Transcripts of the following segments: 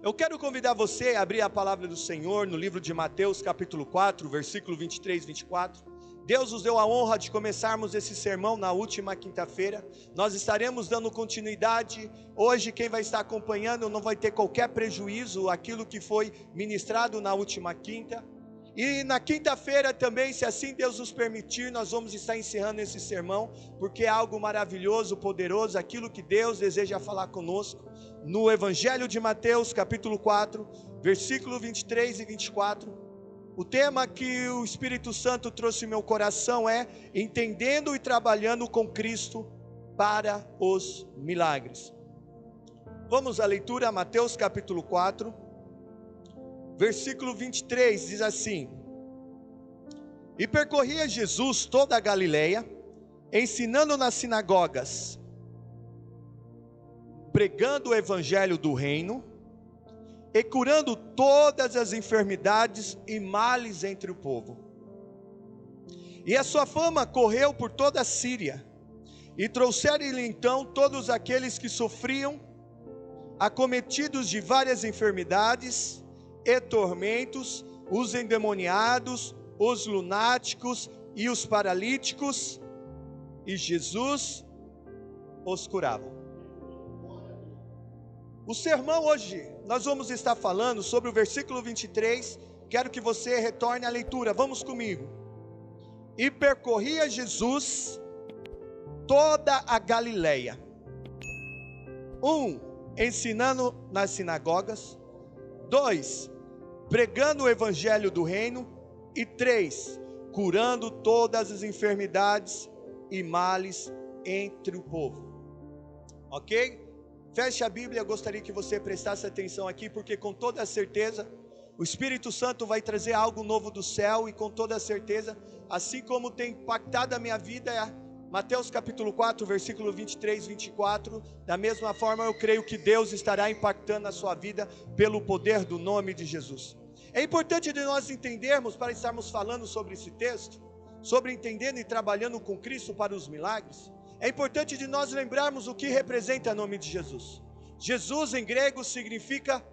Eu quero convidar você a abrir a palavra do Senhor no livro de Mateus capítulo 4, versículo 23 e 24. Deus nos deu a honra de começarmos esse sermão na última quinta-feira. Nós estaremos dando continuidade. Hoje quem vai estar acompanhando não vai ter qualquer prejuízo àquilo que foi ministrado na última quinta. E na quinta-feira também, se assim Deus nos permitir, nós vamos estar encerrando esse sermão, porque é algo maravilhoso, poderoso, aquilo que Deus deseja falar conosco. No Evangelho de Mateus, capítulo 4, versículo 23 e 24, o tema que o Espírito Santo trouxe em meu coração é entendendo e trabalhando com Cristo para os milagres. Vamos à leitura, Mateus capítulo 4, versículo 23, diz assim: E percorria Jesus toda a Galileia, ensinando nas sinagogas, pregando o evangelho do reino, e curando todas as enfermidades e males entre o povo. E a sua fama correu por toda a Síria, e trouxeram-lhe então todos aqueles que sofriam, acometidos de várias enfermidades e tormentos, os endemoniados, os lunáticos e os paralíticos, e Jesus os curava. O sermão hoje, nós vamos estar falando sobre o versículo 23, quero que você retorne à leitura, vamos comigo. E percorria Jesus toda a Galileia, ensinando nas sinagogas, 2, pregando o evangelho do reino, e 3, curando todas as enfermidades e males entre o povo. Ok? Feche a Bíblia, eu gostaria que você prestasse atenção aqui, porque com toda certeza, o Espírito Santo vai trazer algo novo do céu, e com toda certeza, assim como tem impactado a minha vida, Mateus capítulo 4, versículo 23 e 24, da mesma forma eu creio que Deus estará impactando a sua vida, pelo poder do nome de Jesus. É importante de nós entendermos, para estarmos falando sobre esse texto, sobre entendendo e trabalhando com Cristo para os milagres, é importante de nós lembrarmos o que representa o nome de Jesus. Jesus em grego significa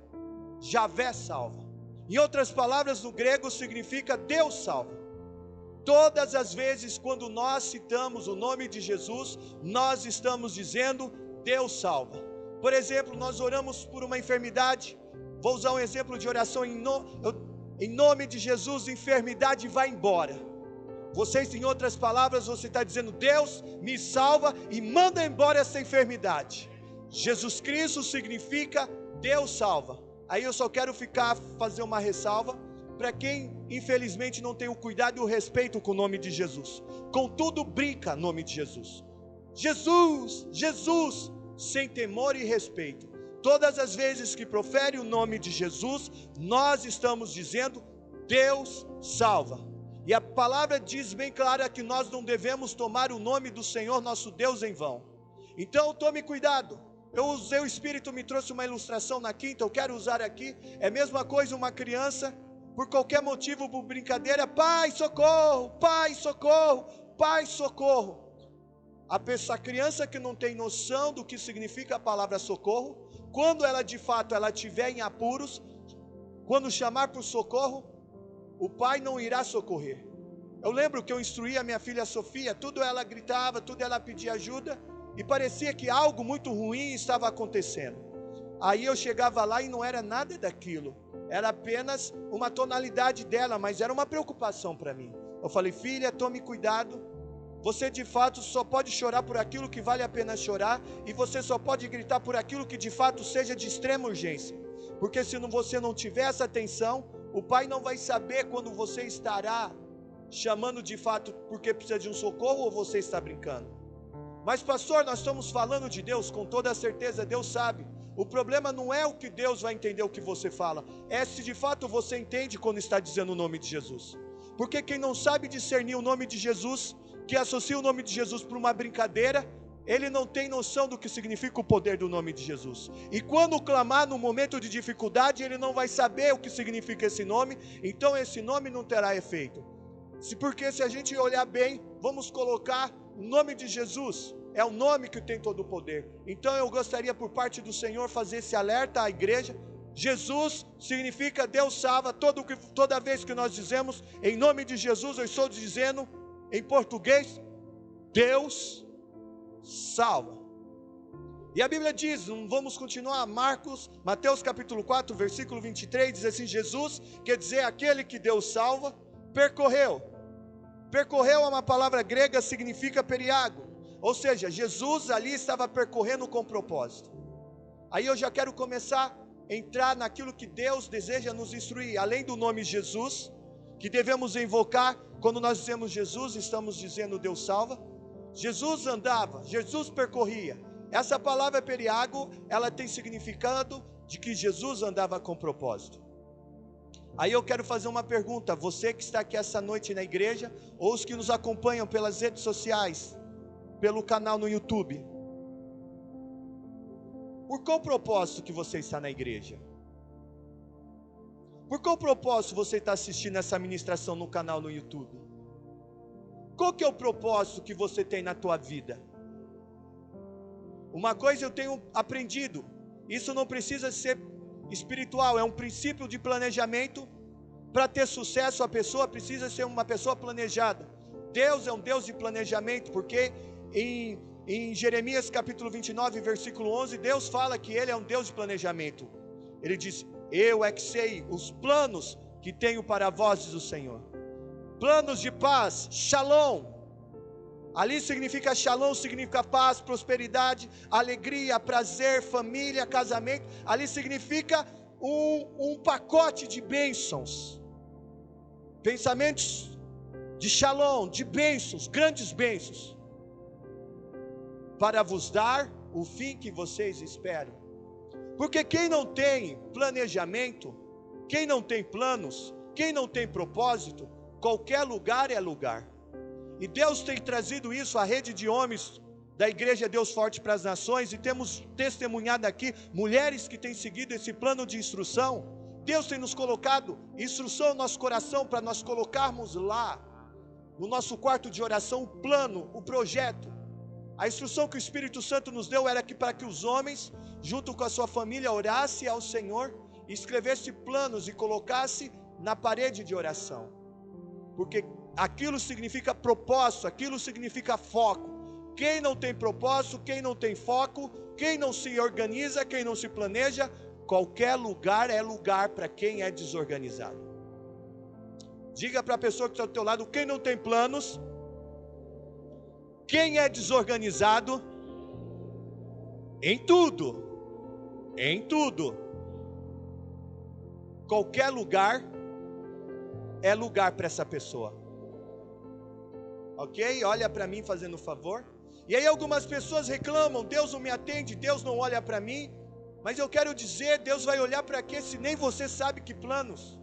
Javé salva. Em outras palavras, no grego significa Deus salva. Todas as vezes quando nós citamos o nome de Jesus, nós estamos dizendo Deus salva. Por exemplo, nós oramos por uma enfermidade. Vou usar um exemplo de oração em nome de Jesus, enfermidade vai embora. Vocês, em outras palavras, você está dizendo: Deus me salva e manda embora essa enfermidade. Jesus Cristo significa Deus salva. Aí eu só quero fazer uma ressalva para quem infelizmente não tem o cuidado e o respeito com o nome de Jesus. Contudo, brinca o nome de Jesus. Jesus, Jesus, sem temor e respeito. Todas as vezes que profere o nome de Jesus, nós estamos dizendo Deus salva. E a palavra diz bem clara que nós não devemos tomar o nome do Senhor nosso Deus em vão. Então tome cuidado. O Espírito me trouxe uma ilustração na quinta, eu quero usar aqui. É a mesma coisa uma criança, por qualquer motivo, por brincadeira: pai, socorro, pai, socorro, pai, socorro. A criança que não tem noção do que significa a palavra socorro, quando ela de fato estiver em apuros, quando chamar por socorro, o pai não irá socorrer. Eu lembro que eu instruí a minha filha Sofia, tudo ela gritava, tudo ela pedia ajuda, e parecia que algo muito ruim estava acontecendo. Aí eu chegava lá e não era nada daquilo, era apenas uma tonalidade dela, mas era uma preocupação para mim. Eu falei: filha, tome cuidado, você de fato só pode chorar por aquilo que vale a pena chorar, e você só pode gritar por aquilo que de fato seja de extrema urgência, porque se você não tiver essa atenção, o pai não vai saber quando você estará chamando de fato porque precisa de um socorro, ou você está brincando. Mas pastor, nós estamos falando de Deus, com toda certeza Deus sabe. O problema não é o que Deus vai entender o que você fala, é se de fato você entende quando está dizendo o nome de Jesus. Porque quem não sabe discernir o nome de Jesus, que associa o nome de Jesus para uma brincadeira, ele não tem noção do que significa o poder do nome de Jesus. E quando clamar no momento de dificuldade, ele não vai saber o que significa esse nome, então esse nome não terá efeito. Porque se a gente olhar bem, vamos colocar o nome de Jesus, é o nome que tem todo o poder. Então eu gostaria, por parte do Senhor, fazer esse alerta à igreja, Jesus significa Deus salva. Toda vez que nós dizemos em nome de Jesus, eu estou dizendo em português, Deus salva. E a Bíblia diz, vamos continuar, Mateus capítulo 4, versículo 23, diz assim: Jesus, quer dizer aquele que Deus salva, percorreu. Percorreu é uma palavra grega, significa periago. Ou seja, Jesus ali estava percorrendo com propósito. Aí eu já quero começar a entrar naquilo que Deus deseja nos instruir. Além do nome Jesus, que devemos invocar, quando nós dizemos Jesus, estamos dizendo Deus salva. Jesus andava, Jesus percorria. Essa palavra periago, ela tem significado de que Jesus andava com propósito. Aí eu quero fazer uma pergunta, você que está aqui essa noite na igreja, ou os que nos acompanham pelas redes sociais, pelo canal no YouTube. Por qual propósito que você está na igreja? Por qual propósito você está assistindo essa ministração no canal no YouTube? Qual que é o propósito que você tem na tua vida? Uma coisa eu tenho aprendido, isso não precisa ser espiritual, é um princípio de planejamento. Para ter sucesso, a pessoa precisa ser uma pessoa planejada. Deus é um Deus de planejamento, porque em Jeremias capítulo 29, versículo 11, Deus fala que Ele é um Deus de planejamento. Ele diz, eu é que sei os planos que tenho para vós, diz o Senhor. Planos de paz, shalom. Ali significa shalom, significa paz, prosperidade, alegria, prazer, família, casamento. Ali significa um pacote de bênçãos. Pensamentos de shalom, de bênçãos, grandes bênçãos. Para vos dar o fim que vocês esperam. Porque quem não tem planejamento, quem não tem planos, quem não tem propósito, qualquer lugar é lugar. E Deus tem trazido isso à rede de homens da Igreja Deus Forte para as Nações, e temos testemunhado aqui mulheres que têm seguido esse plano de instrução. Deus tem nos colocado instrução no nosso coração para nós colocarmos lá, no nosso quarto de oração, o plano, o projeto. A instrução que o Espírito Santo nos deu era que para que os homens, junto com a sua família, orassem ao Senhor, escrevesse planos e colocasse na parede de oração. Porque aquilo significa propósito, aquilo significa foco. Quem não tem propósito, quem não tem foco, quem não se organiza, quem não se planeja, qualquer lugar é lugar para quem é desorganizado. Diga para a pessoa que está ao teu lado, quem não tem planos, quem é desorganizado, em tudo, qualquer lugar é lugar para essa pessoa. Ok? Olha para mim fazendo um favor. E aí algumas pessoas reclamam, Deus não me atende, Deus não olha para mim. Mas eu quero dizer, Deus vai olhar para quê se nem você sabe que planos?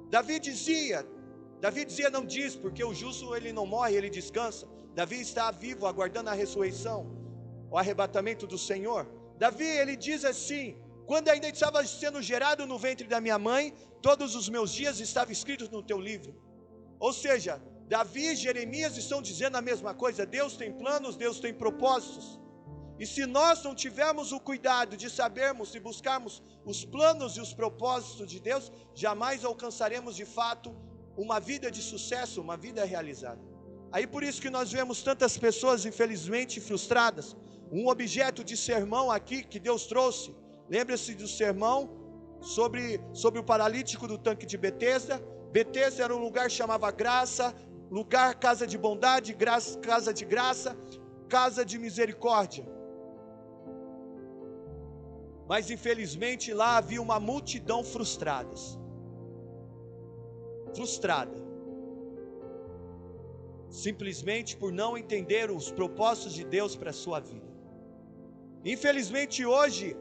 Davi dizia não diz, porque o justo ele não morre, ele descansa. Davi está vivo, aguardando a ressurreição, o arrebatamento do Senhor. Davi, ele diz assim, quando ainda estava sendo gerado no ventre da minha mãe, todos os meus dias estavam escritos no teu livro. Ou seja, Davi e Jeremias estão dizendo a mesma coisa. Deus tem planos, Deus tem propósitos. E se nós não tivermos o cuidado de sabermos e buscarmos os planos e os propósitos de Deus, jamais alcançaremos de fato uma vida de sucesso, uma vida realizada. Aí por isso que nós vemos tantas pessoas infelizmente frustradas. Um objeto de sermão aqui que Deus trouxe, lembra-se do sermão sobre o paralítico do tanque de Betesda. Betesda era um lugar que chamava graça, lugar casa de bondade, casa de graça, casa de misericórdia. Mas infelizmente lá havia uma multidão frustrada, simplesmente por não entender os propósitos de Deus para a sua vida. Infelizmente hoje,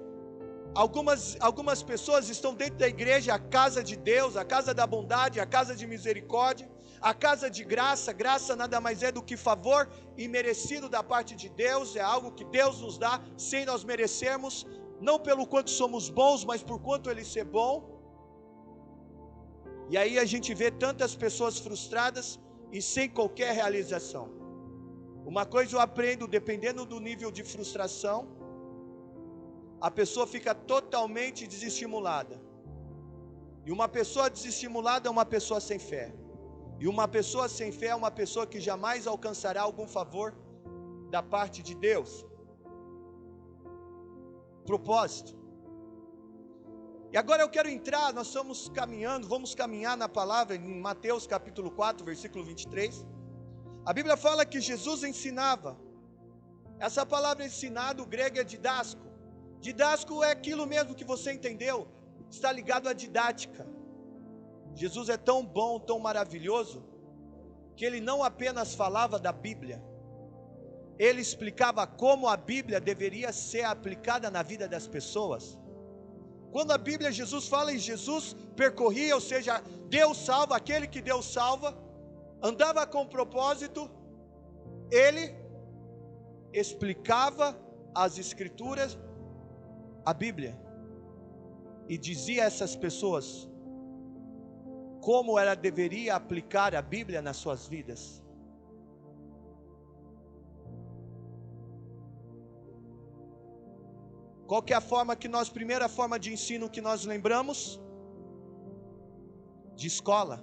algumas pessoas estão dentro da igreja, a casa de Deus, a casa da bondade, a casa de misericórdia, a casa de graça. Graça nada mais é do que favor imerecido da parte de Deus, é algo que Deus nos dá sem nós merecermos, não pelo quanto somos bons, mas por quanto Ele ser bom. E aí a gente vê tantas pessoas frustradas e sem qualquer realização. Uma coisa eu aprendo, dependendo do nível de frustração, a pessoa fica totalmente desestimulada. E uma pessoa desestimulada é uma pessoa sem fé. E uma pessoa sem fé é uma pessoa que jamais alcançará algum favor da parte de Deus. Propósito. E agora eu quero entrar, nós estamos caminhando, vamos caminhar na palavra em Mateus capítulo 4, versículo 23. A Bíblia fala que Jesus ensinava. Essa palavra ensinado, o grego é didasco. Didasco é aquilo mesmo que você entendeu, está ligado à didática. Jesus é tão bom, tão maravilhoso, que ele não apenas falava da Bíblia, ele explicava como a Bíblia deveria ser aplicada na vida das pessoas. Quando a Bíblia, Jesus fala em Jesus percorria, ou seja, Deus salva, aquele que Deus salva, andava com propósito, ele explicava as Escrituras, a Bíblia, e dizia a essas pessoas como ela deveria aplicar a Bíblia nas suas vidas. Qual que é a forma que nós, primeira forma de ensino que nós lembramos? De escola.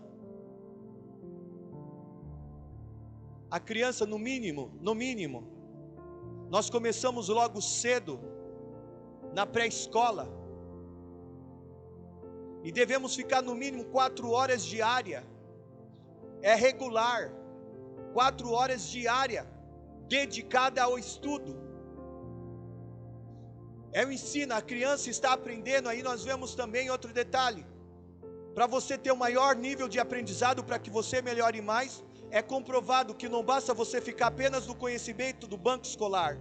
A criança, no mínimo, nós começamos logo cedo, na pré-escola, e devemos ficar no mínimo 4 horas diárias, é regular, 4 horas diárias, dedicada ao estudo. É o ensino, a criança está aprendendo, aí nós vemos também outro detalhe, para você ter um maior nível de aprendizado, para que você melhore mais, é comprovado que não basta você ficar apenas no conhecimento do banco escolar.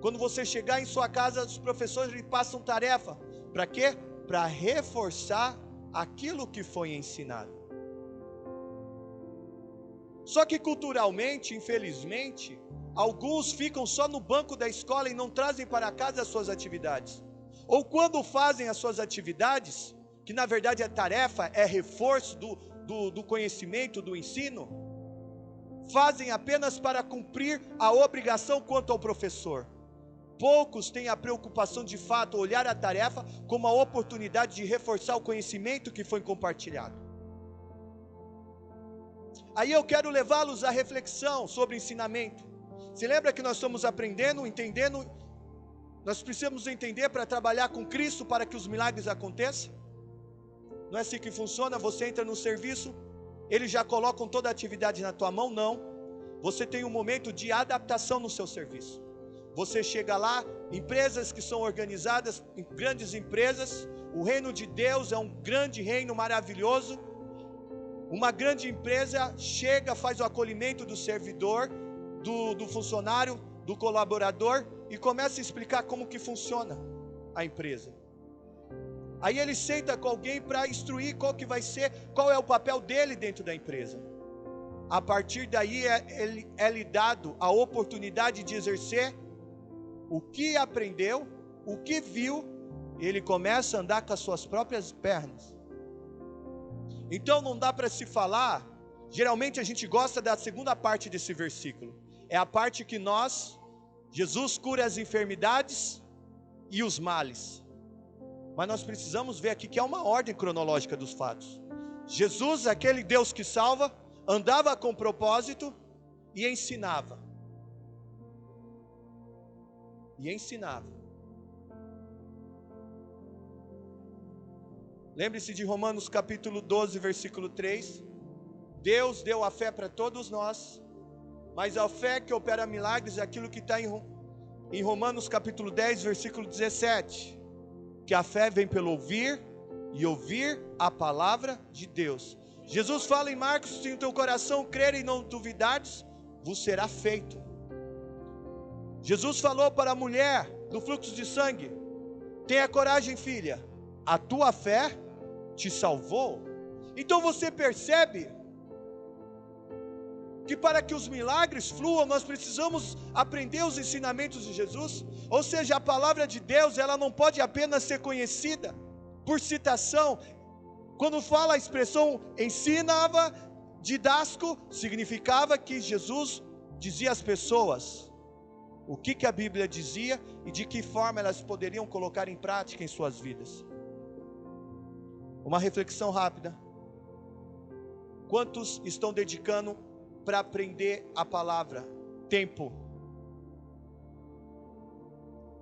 Quando você chegar em sua casa, os professores lhe passam tarefa, para quê? Para reforçar aquilo que foi ensinado. Só que culturalmente, infelizmente, alguns ficam só no banco da escola e não trazem para casa as suas atividades. Ou quando fazem as suas atividades, que na verdade é tarefa, é reforço do conhecimento, do ensino, fazem apenas para cumprir a obrigação quanto ao professor. Poucos têm a preocupação de fato, olhar a tarefa como uma oportunidade de reforçar o conhecimento que foi compartilhado. Aí eu quero levá-los à reflexão sobre ensinamento. Se lembra que nós estamos aprendendo, entendendo, nós precisamos entender para trabalhar com Cristo para que os milagres aconteçam? Não é assim que funciona? Você entra no serviço, eles já colocam toda a atividade na tua mão? Não. Você tem um momento de adaptação no seu serviço. Você chega lá, empresas que são organizadas, grandes empresas, o reino de Deus é um grande reino maravilhoso. Uma grande empresa chega, faz o acolhimento do servidor, do funcionário, do colaborador e começa a explicar como que funciona a empresa. Aí ele senta com alguém para instruir qual que vai ser, qual é o papel dele dentro da empresa. A partir daí é lhe dado a oportunidade de exercer o que aprendeu, o que viu, ele começa a andar com as suas próprias pernas. Então não dá para se falar, geralmente a gente gosta da segunda parte desse versículo, é a parte que Jesus cura as enfermidades e os males, mas nós precisamos ver aqui que é uma ordem cronológica dos fatos. Jesus, aquele Deus que salva, andava com propósito e ensinava. Lembre-se de Romanos capítulo 12, versículo 3. Deus deu a fé para todos nós, mas a fé que opera milagres é aquilo que está em Romanos capítulo 10, versículo 17. Que a fé vem pelo ouvir, e ouvir a palavra de Deus. Jesus fala em Marcos: se em teu coração crer e não duvidares, vos será feito. Jesus falou para a mulher do fluxo de sangue: tenha coragem, filha, a tua fé te salvou. Então você percebe que para que os milagres fluam, nós precisamos aprender os ensinamentos de Jesus. Ou seja, a palavra de Deus, ela não pode apenas ser conhecida por citação. Quando fala a expressão ensinava, didasco, significava que Jesus dizia às pessoas o que a Bíblia dizia e de que forma elas poderiam colocar em prática em suas vidas. Uma reflexão rápida. Quantos estão dedicando para aprender a palavra? Tempo.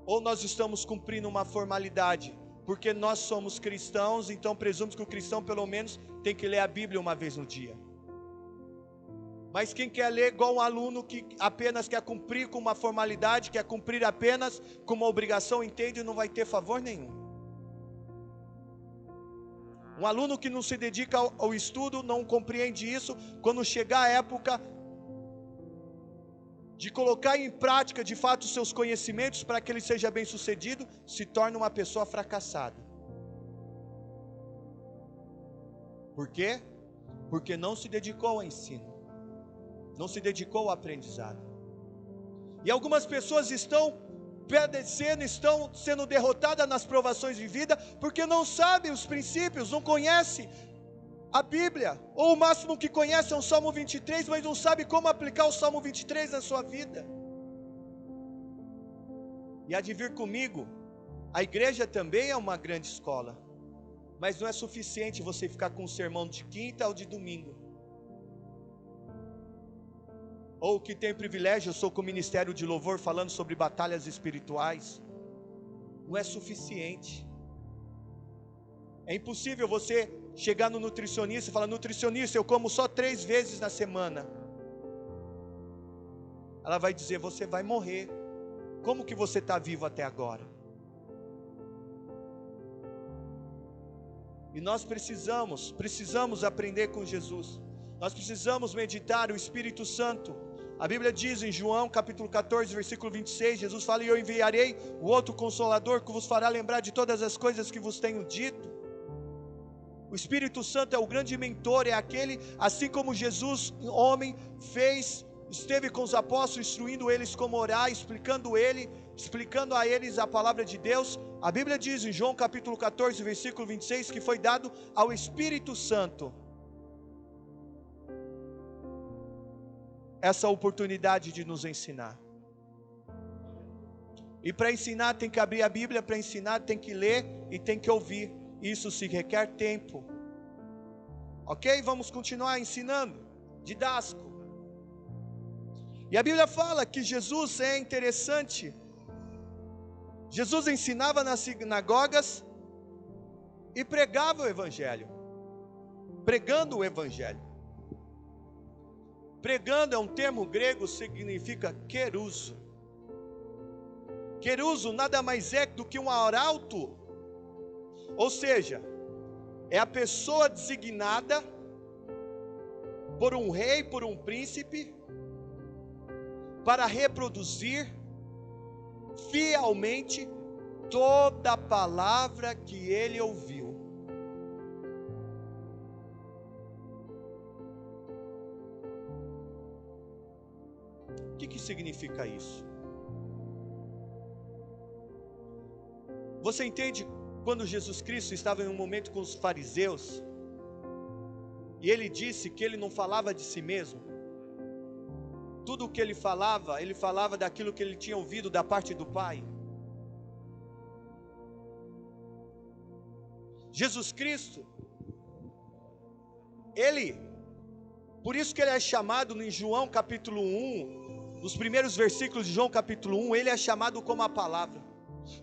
Ou nós estamos cumprindo uma formalidade? Porque nós somos cristãos, então presumimos que o cristão pelo menos tem que ler a Bíblia uma vez no dia. Mas quem quer ler igual um aluno que apenas quer cumprir com uma formalidade, quer cumprir apenas com uma obrigação, entende, não vai ter favor nenhum. Um aluno que não se dedica ao estudo, não compreende isso, quando chegar a época de colocar em prática de fato os seus conhecimentos para que ele seja bem sucedido, se torna uma pessoa fracassada. Por quê? Porque não se dedicou ao ensino, não se dedicou ao aprendizado. E algumas pessoas estão padecendo, estão sendo derrotadas nas provações de vida, porque não sabem os princípios, não conhecem a Bíblia, ou o máximo que conhece é o Salmo 23, mas não sabe como aplicar o Salmo 23 na sua vida. E há de vir comigo, a igreja também é uma grande escola, mas não é suficiente você ficar com um sermão de quinta ou de domingo. Ou que tem privilégio, eu sou com o ministério de louvor falando sobre batalhas espirituais. Não é suficiente. É impossível você chegar no nutricionista e falar: nutricionista, eu como só 3 vezes na semana. Ela vai dizer: você vai morrer. Como que você está vivo até agora? E nós precisamos aprender com Jesus. Nós precisamos meditar o Espírito Santo. A Bíblia diz em João capítulo 14, versículo 26, Jesus fala: e eu enviarei o outro Consolador que vos fará lembrar de todas as coisas que vos tenho dito. O Espírito Santo é o grande mentor, é aquele, assim como Jesus, homem, esteve com os apóstolos, instruindo eles como orar, explicando a eles a palavra de Deus. A Bíblia diz em João capítulo 14, versículo 26, que foi dado ao Espírito Santo essa oportunidade de nos ensinar. E para ensinar tem que abrir a Bíblia, para ensinar tem que ler e tem que ouvir. Isso se requer tempo. Ok? Vamos continuar ensinando. Didasco. E a Bíblia fala que Jesus é interessante. Jesus ensinava nas sinagogas e pregava o Evangelho. Pregando o Evangelho. Pregando é um termo grego, significa queruso. Queruso nada mais é do que um arauto. Ou seja, é a pessoa designada por um rei, por um príncipe, para reproduzir fielmente toda a palavra que ele ouviu. O que significa isso? Você entende quando Jesus Cristo estava em um momento com os fariseus, e ele disse que ele não falava de si mesmo? Tudo o que ele falava daquilo que ele tinha ouvido da parte do Pai. Jesus Cristo, por isso que ele é chamado em João capítulo 1, nos primeiros versículos de João capítulo 1, ele é chamado como a palavra,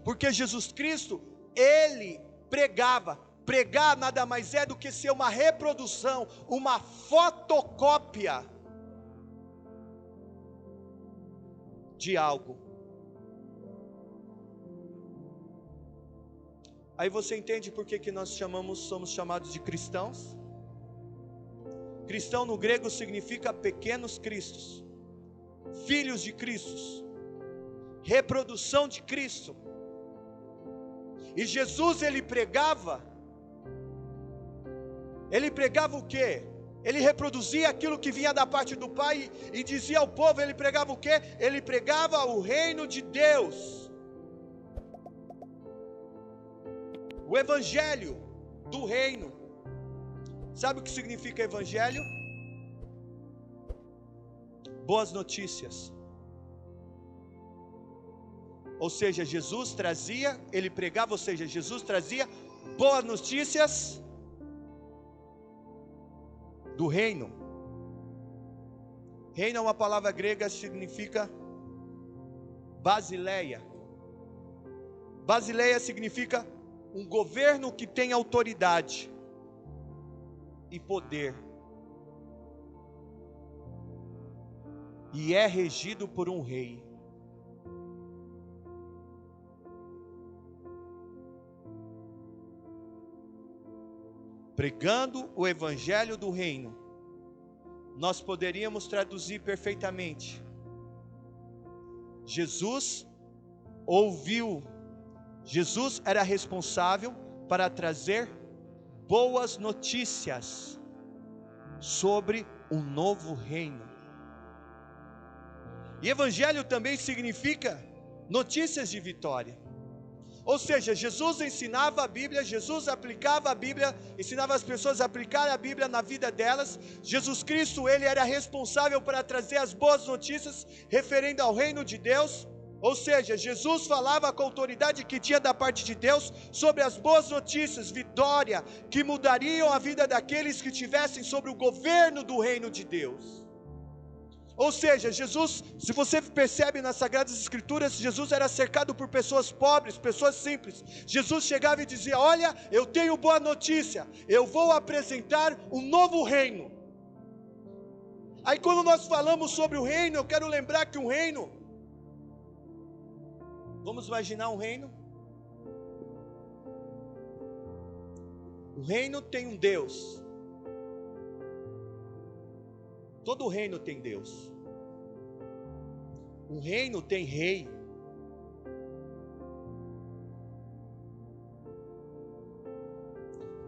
porque Jesus Cristo, ele pregava. Pregar nada mais é do que ser uma reprodução, uma fotocópia de algo. Aí você entende por que nós somos chamados de cristãos? Cristão no grego significa pequenos cristos, filhos de Cristo, reprodução de Cristo. E Jesus, ele pregava o quê? Ele reproduzia aquilo que vinha da parte do Pai e dizia ao povo, ele pregava o quê? Ele pregava o reino de Deus, o evangelho do reino. Sabe o que significa evangelho? Boas notícias. Ou seja, Jesus trazia, ele pregava, ou seja, Jesus trazia boas notícias do reino. Reino é uma palavra grega, significa Basileia. Basileia significa um governo que tem autoridade e poder, e é regido por um rei. Pregando o evangelho do reino, nós poderíamos traduzir perfeitamente: Jesus ouviu, Jesus era responsável para trazer boas notícias sobre um novo reino. E evangelho também significa notícias de vitória. Ou seja, Jesus ensinava a Bíblia, Jesus aplicava a Bíblia, ensinava as pessoas a aplicar a Bíblia na vida delas. Jesus Cristo, ele era responsável para trazer as boas notícias referendo ao reino de Deus. Ou seja, Jesus falava com a autoridade que tinha da parte de Deus sobre as boas notícias, vitória, que mudariam a vida daqueles que estivessem sobre o governo do reino de Deus. Ou seja, Jesus, se você percebe nas Sagradas Escrituras, Jesus era cercado por pessoas pobres, pessoas simples. Jesus chegava e dizia: olha, eu tenho boa notícia, eu vou apresentar um novo reino. Aí quando nós falamos sobre o reino, eu quero lembrar que um reino, vamos imaginar um reino. O reino tem um Deus. Todo reino tem Deus. Um reino tem rei.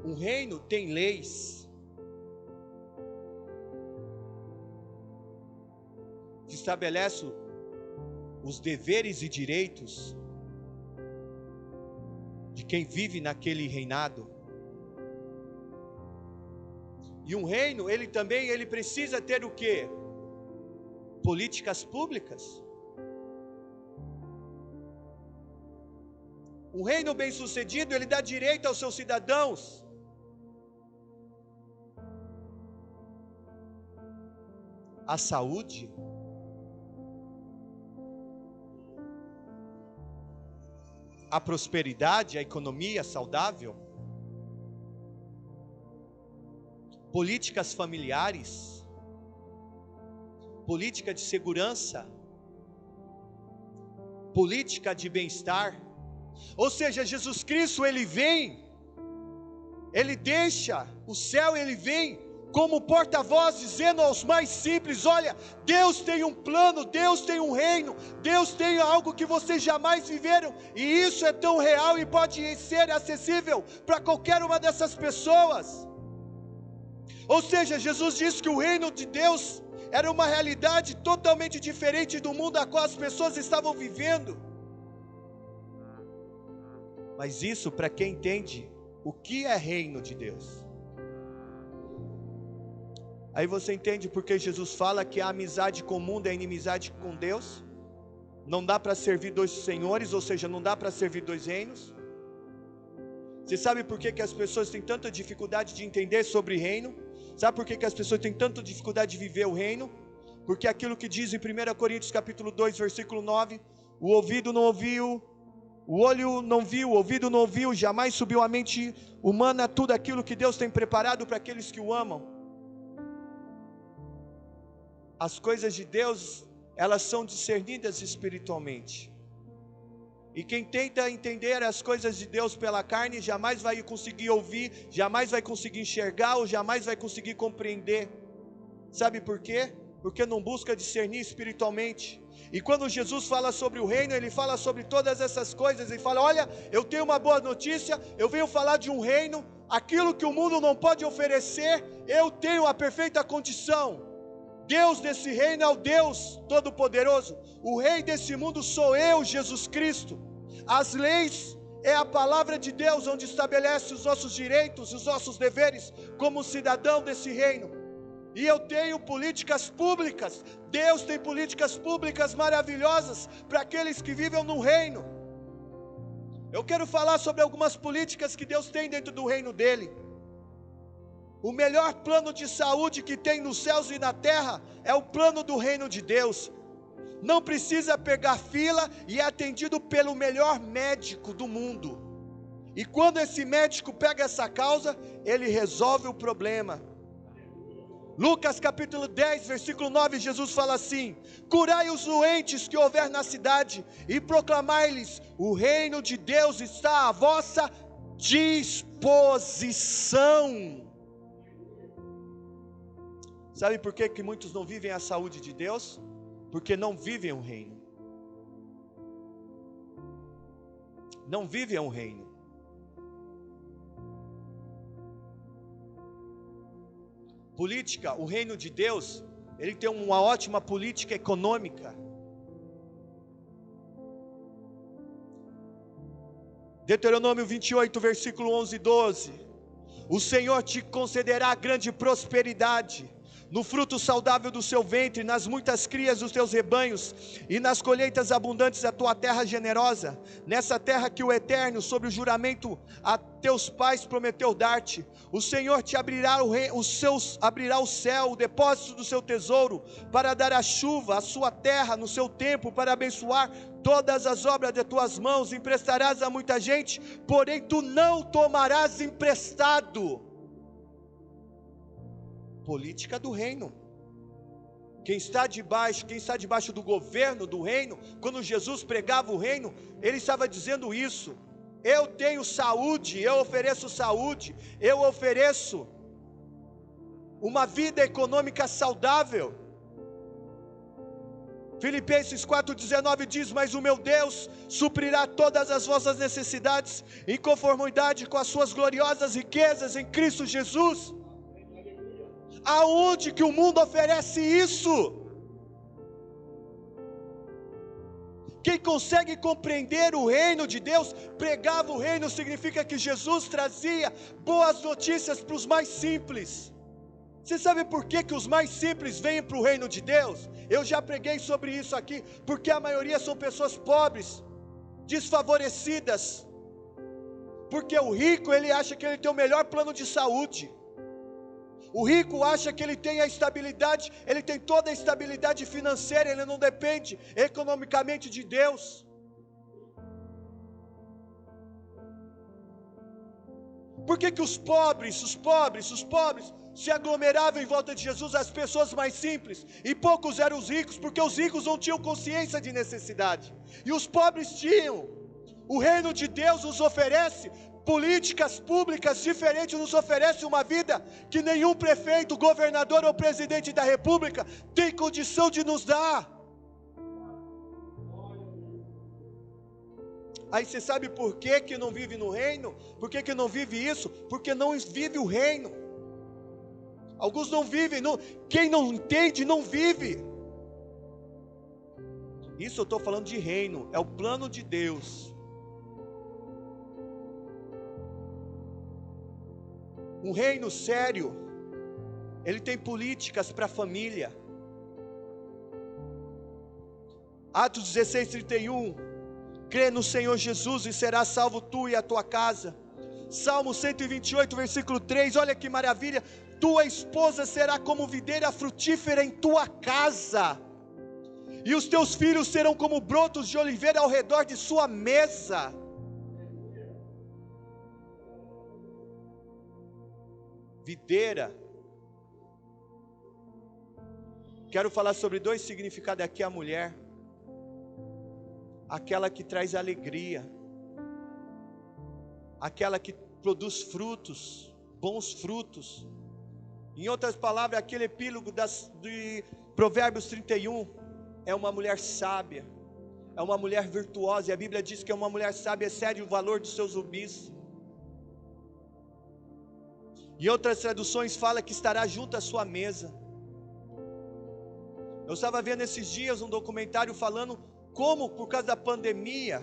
Um reino tem leis. Que estabelece os deveres e direitos de quem vive naquele reinado. E um reino, ele precisa ter o quê? Políticas públicas. Um reino bem-sucedido, ele dá direito aos seus cidadãos. A saúde. A prosperidade, a economia saudável. Políticas familiares, política de segurança, política de bem-estar. Ou seja, Jesus Cristo, ele vem, ele deixa o céu, ele vem como porta-voz dizendo aos mais simples: olha, Deus tem um plano, Deus tem um reino, Deus tem algo que vocês jamais viveram, e isso é tão real e pode ser acessível para qualquer uma dessas pessoas. Ou seja, Jesus disse que o reino de Deus era uma realidade totalmente diferente do mundo a qual as pessoas estavam vivendo. Mas isso para quem entende o que é reino de Deus. Aí você entende porque Jesus fala que a amizade com o mundo é inimizade com Deus. Não dá para servir dois senhores, ou seja, não dá para servir dois reinos. Você sabe por que as pessoas têm tanta dificuldade de entender sobre reino? Sabe por que as pessoas têm tanta dificuldade de viver o reino? Porque aquilo que diz em 1 Coríntios capítulo 2, versículo 9: o ouvido não ouviu, o olho não viu, o ouvido não ouviu, jamais subiu à mente humana tudo aquilo que Deus tem preparado para aqueles que o amam. As coisas de Deus, elas são discernidas espiritualmente. E quem tenta entender as coisas de Deus pela carne, jamais vai conseguir ouvir, jamais vai conseguir enxergar, ou jamais vai conseguir compreender. Sabe por quê? Porque não busca discernir espiritualmente. E quando Jesus fala sobre o reino, ele fala sobre todas essas coisas, ele fala: olha, eu tenho uma boa notícia, eu venho falar de um reino, aquilo que o mundo não pode oferecer, eu tenho a perfeita condição. Deus desse reino é o Deus Todo-Poderoso. O rei desse mundo sou eu, Jesus Cristo. As leis é a palavra de Deus, onde estabelece os nossos direitos e os nossos deveres como cidadão desse reino. E eu tenho políticas públicas. Deus tem políticas públicas maravilhosas para aqueles que vivem no reino. Eu quero falar sobre algumas políticas que Deus tem dentro do reino dele. O melhor plano de saúde que tem nos céus e na terra é o plano do reino de Deus. Não precisa pegar fila e é atendido pelo melhor médico do mundo. E quando esse médico pega essa causa, ele resolve o problema. Lucas capítulo 10, versículo 9, Jesus fala assim: curai os doentes que houver na cidade, e proclamai-lhes: o reino de Deus está à vossa disposição. Sabe por que muitos não vivem a saúde de Deus? Porque não vivem o reino. Não vivem o reino. Política, o reino de Deus, ele tem uma ótima política econômica. Deuteronômio 28, versículo 11 e 12. O Senhor te concederá grande prosperidade no fruto saudável do seu ventre, nas muitas crias dos teus rebanhos, e nas colheitas abundantes da tua terra generosa, nessa terra que o Eterno, sobre o juramento a teus pais, prometeu dar-te. O Senhor te abrirá abrirá o céu, o depósito do seu tesouro, para dar a chuva à sua terra no seu tempo, para abençoar todas as obras de tuas mãos. Emprestarás a muita gente, porém tu não tomarás emprestado. Política do reino. Quem está debaixo do governo do reino, quando Jesus pregava o reino, ele estava dizendo isso: eu tenho saúde, eu ofereço uma vida econômica saudável. Filipenses 4,19 diz: mas o meu Deus suprirá todas as vossas necessidades, em conformidade com as suas gloriosas riquezas em Cristo Jesus. Aonde que o mundo oferece isso? Quem consegue compreender o reino de Deus, pregava o reino, significa que Jesus trazia boas notícias para os mais simples. Você sabe por que os mais simples vêm para o reino de Deus? Eu já preguei sobre isso aqui, porque a maioria são pessoas pobres, desfavorecidas. Porque o rico, ele acha que ele tem o melhor plano de saúde. O rico acha que ele tem a estabilidade, ele tem toda a estabilidade financeira, ele não depende economicamente de Deus. Por que os pobres se aglomeravam em volta de Jesus, as pessoas mais simples, e poucos eram os ricos? Porque os ricos não tinham consciência de necessidade, e os pobres tinham. O reino de Deus nos oferece políticas públicas diferentes, nos oferece uma vida que nenhum prefeito, governador ou presidente da república tem condição de nos dar. Aí você sabe por que não vive no reino? Por que não vive isso? Porque não vive o reino. Alguns não vivem, quem não entende não vive. Isso eu estou falando de reino, é o plano de Deus. Um reino sério, ele tem políticas para a família. Atos 16:31, crê no Senhor Jesus e serás salvo tu e a tua casa. Salmo 128, versículo 3, olha que maravilha: tua esposa será como videira frutífera em tua casa, e os teus filhos serão como brotos de oliveira ao redor de sua mesa. Videira. Quero falar sobre dois significados aqui: a mulher, aquela que traz alegria, aquela que produz frutos, bons frutos. Em outras palavras, aquele epílogo de Provérbios 31, é uma mulher sábia, é uma mulher virtuosa, e a Bíblia diz que uma mulher sábia excede o valor dos seus rubis. Em outras traduções fala que estará junto à sua mesa. Eu estava vendo esses dias um documentário falando como, por causa da pandemia,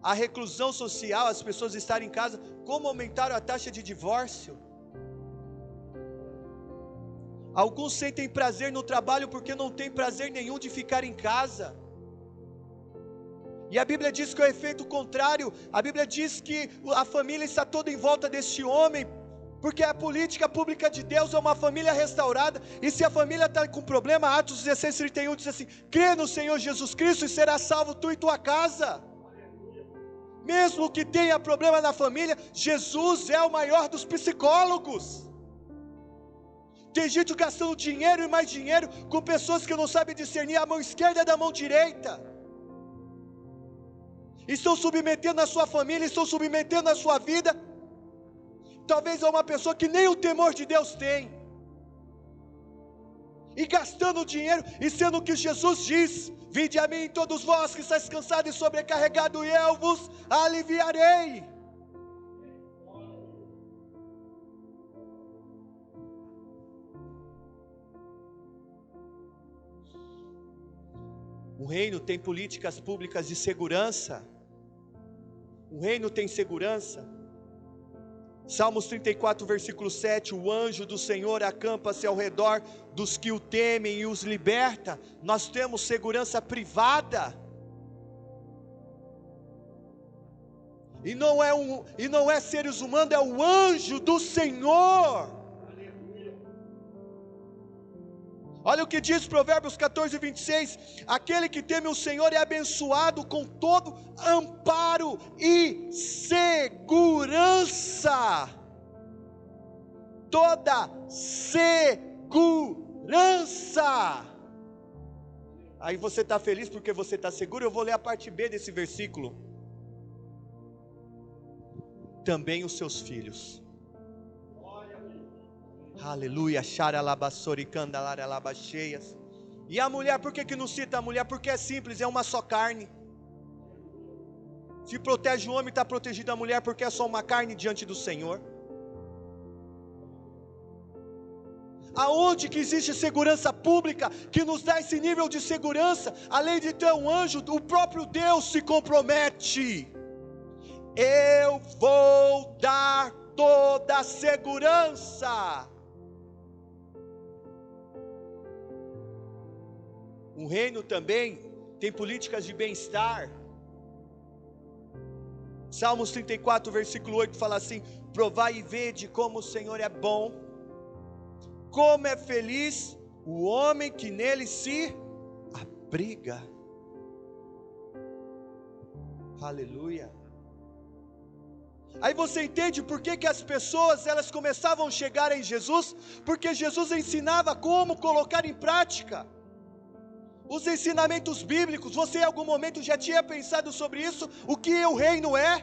a reclusão social, as pessoas estarem em casa, como aumentaram a taxa de divórcio. Alguns sentem prazer no trabalho porque não tem prazer nenhum de ficar em casa. E a Bíblia diz que é o efeito contrário. A Bíblia diz que a família está toda em volta deste homem, porque a política pública de Deus é uma família restaurada. E se a família está com problema, Atos 16:31 diz assim: crê no Senhor Jesus Cristo e será salvo tu e tua casa. Mesmo que tenha problema na família, Jesus é o maior dos psicólogos. Tem gente gastando dinheiro e mais dinheiro com pessoas que não sabem discernir a mão esquerda da mão direita. Estão submetendo a sua família, estão submetendo a sua vida, talvez a uma pessoa que nem o temor de Deus tem. E gastando dinheiro, e sendo que Jesus diz: vinde a mim todos vós que estáis cansados e sobrecarregados, e eu vos aliviarei. O reino tem políticas públicas de segurança. O reino tem segurança. Salmos 34, versículo 7: o anjo do Senhor acampa-se ao redor dos que o temem e os liberta. Nós temos segurança privada. E não é seres humanos, é o anjo do Senhor. Olha o que diz Provérbios 14, 26: aquele que teme o Senhor é abençoado com todo amparo e segurança. Toda segurança. Aí você está feliz porque você está seguro? Eu vou ler a parte B desse versículo. Também os seus filhos. Aleluia, xaralabassoricandalaralabacheias. E a mulher, por que não cita a mulher? Porque é simples, é uma só carne. Se protege o homem, está protegida a mulher, porque é só uma carne diante do Senhor. Aonde que existe segurança pública, que nos dá esse nível de segurança, além de ter um anjo, o próprio Deus se compromete: eu vou dar toda a segurança. O reino também tem políticas de bem-estar. Salmos 34, versículo 8 fala assim: provai e vede como o Senhor é bom, como é feliz o homem que nele se abriga. Aleluia. Aí você entende por que as pessoas elas começavam a chegar em Jesus? Porque Jesus ensinava como colocar em prática os ensinamentos bíblicos. Você em algum momento já tinha pensado sobre isso? O que o reino é?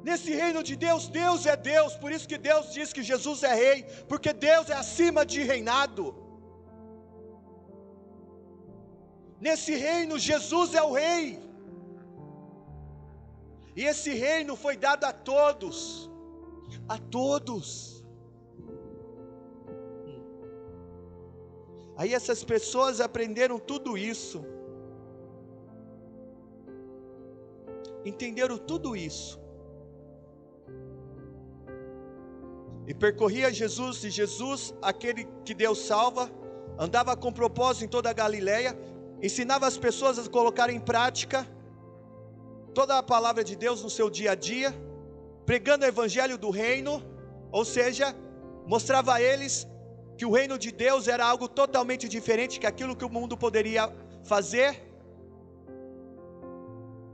Nesse reino de Deus, Deus é Deus. Por isso que Deus diz que Jesus é rei, porque Deus é acima de reinado. Nesse reino, Jesus é o rei. E esse reino foi dado a todos. A todos. Aí essas pessoas aprenderam tudo isso, entenderam tudo isso, e percorria Jesus, e Jesus, aquele que Deus salva, andava com propósito em toda a Galileia, ensinava as pessoas a colocar em prática toda a palavra de Deus no seu dia a dia, pregando o evangelho do reino, ou seja, mostrava a eles que o reino de Deus era algo totalmente diferente que aquilo que o mundo poderia fazer,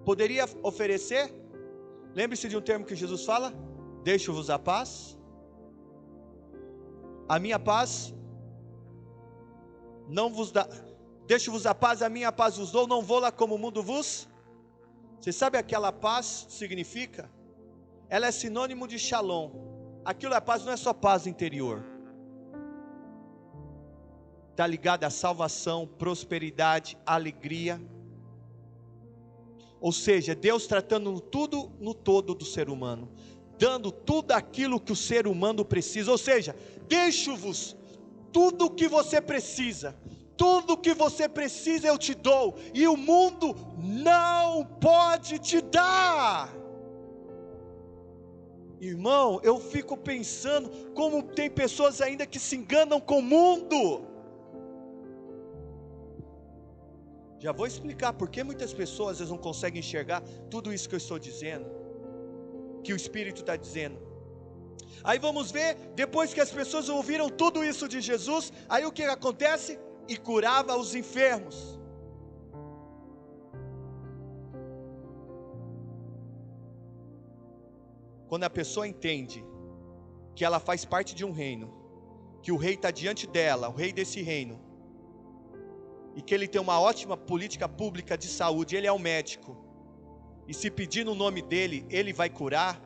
poderia oferecer. Lembre-se de um termo que Jesus fala: deixo-vos a paz, a minha paz não vos dá, deixo-vos a paz, a minha paz vos dou, não vou lá como o mundo vos. Você sabe aquela paz significa? Ela é sinônimo de shalom. Aquilo é paz, não é só paz interior. Está ligada à salvação, prosperidade, alegria. Ou seja, Deus tratando tudo no todo do ser humano, dando tudo aquilo que o ser humano precisa. Ou seja, deixo-vos tudo o que você precisa. Tudo o que você precisa eu te dou, e o mundo não pode te dar. Irmão, eu fico pensando como tem pessoas ainda que se enganam com o mundo. Já vou explicar por que muitas pessoas às vezes não conseguem enxergar tudo isso que eu estou dizendo, que o Espírito está dizendo. Aí vamos ver, depois que as pessoas ouviram tudo isso de Jesus, aí o que acontece? E curava os enfermos. Quando a pessoa entende que ela faz parte de um reino, que o rei está diante dela, o rei desse reino, e que ele tem uma ótima política pública de saúde, ele é o médico, e se pedir no nome dele, ele vai curar,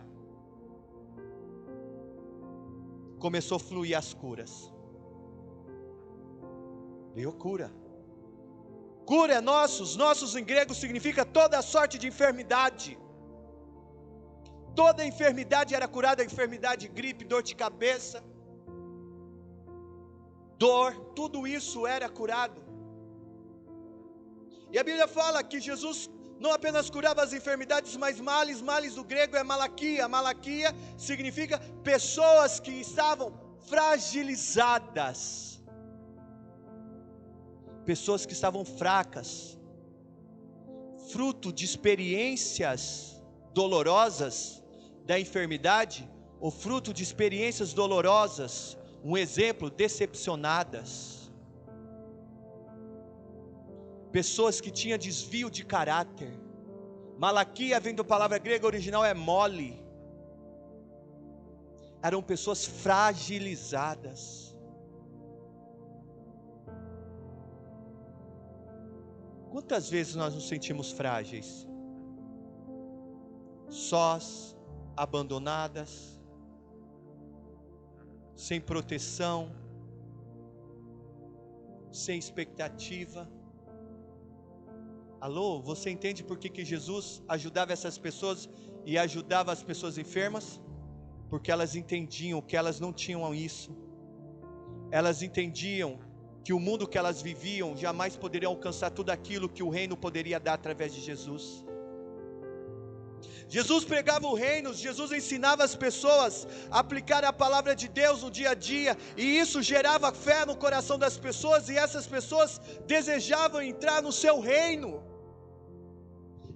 começou a fluir as curas. Veio cura. Cura é nossos em grego significa toda sorte de enfermidade. Toda enfermidade era curada, enfermidade, gripe, dor de cabeça, dor, tudo isso era curado. E a Bíblia fala que Jesus não apenas curava as enfermidades, mas males do grego é malaquia. Malaquia significa pessoas que estavam fragilizadas, pessoas que estavam fracas, fruto de experiências dolorosas da enfermidade, ou fruto de experiências dolorosas, um exemplo, decepcionadas, pessoas que tinham desvio de caráter. Malaquia vem da palavra grega original é mole, eram pessoas fragilizadas. Quantas vezes nós nos sentimos frágeis, sós, abandonadas, sem proteção, sem expectativa? Alô, você entende por que Jesus ajudava essas pessoas e ajudava as pessoas enfermas? Porque elas entendiam que elas não tinham isso. Elas entendiam que o mundo que elas viviam jamais poderia alcançar tudo aquilo que o reino poderia dar através de Jesus. Jesus pregava o reino, Jesus ensinava as pessoas a aplicar a palavra de Deus no dia a dia, e isso gerava fé no coração das pessoas, e essas pessoas desejavam entrar no seu reino.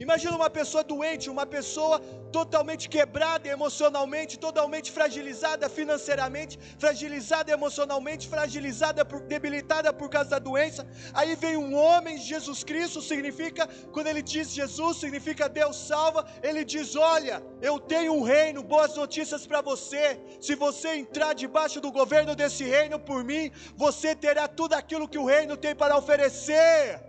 Imagina uma pessoa doente, uma pessoa totalmente quebrada emocionalmente, totalmente fragilizada financeiramente, fragilizada emocionalmente, debilitada por causa da doença. Aí vem um homem, Jesus Cristo, significa, quando ele diz Jesus, significa Deus salva. Ele diz: olha, eu tenho um reino, boas notícias para você. Se você entrar debaixo do governo desse reino por mim, você terá tudo aquilo que o reino tem para oferecer.